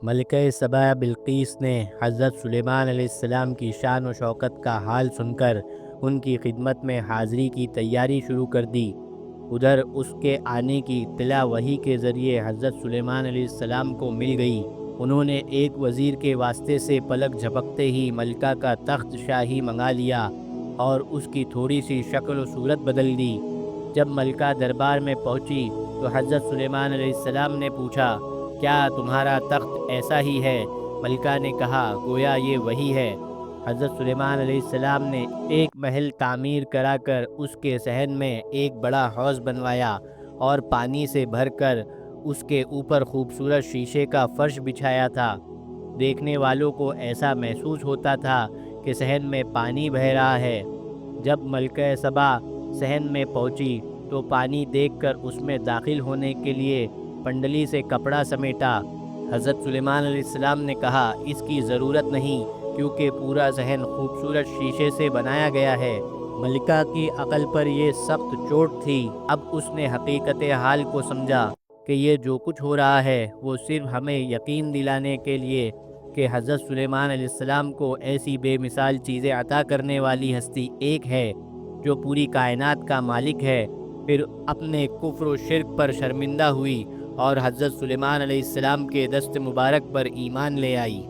ملکہ سبا بلقیس نے حضرت سلیمان علیہ السلام کی شان و شوکت کا حال سن کر ان کی خدمت میں حاضری کی تیاری شروع کر دی۔ ادھر اس کے آنے کی اطلاع وحی کے ذریعے حضرت سلیمان علیہ السلام کو مل گئی۔ انہوں نے ایک وزیر کے واسطے سے پلک جھپکتے ہی ملکہ کا تخت شاہی منگا لیا اور اس کی تھوڑی سی شکل و صورت بدل دی۔ جب ملکہ دربار میں پہنچی تو حضرت سلیمان علیہ السلام نے پوچھا، کیا تمہارا تخت ایسا ہی ہے؟ ملکہ نے کہا، گویا یہ وہی ہے۔ حضرت سلیمان علیہ السلام نے ایک محل تعمیر کرا کر اس کے صحن میں ایک بڑا حوض بنوایا اور پانی سے بھر کر اس کے اوپر خوبصورت شیشے کا فرش بچھایا تھا۔ دیکھنے والوں کو ایسا محسوس ہوتا تھا کہ صحن میں پانی بہہ رہا ہے۔ جب ملکہ سبا صحن میں پہنچی تو پانی دیکھ کر اس میں داخل ہونے کے لیے پنڈلی سے کپڑا سمیٹا۔ حضرت سلیمان علیہ السلام نے کہا، اس کی ضرورت نہیں، کیونکہ پورا صحن خوبصورت شیشے سے بنایا گیا ہے۔ ملکہ کی عقل پر یہ سخت چوٹ تھی۔ اب اس نے حقیقت حال کو سمجھا کہ یہ جو کچھ ہو رہا ہے وہ صرف ہمیں یقین دلانے کے لیے کہ حضرت سلیمان علیہ السلام کو ایسی بے مثال چیزیں عطا کرنے والی ہستی ایک ہے جو پوری کائنات کا مالک ہے۔ پھر اپنے کفر و شرک پر شرمندہ ہوئی اور حضرت سلیمان علیہ السلام کے دست مبارک پر ایمان لے آئی۔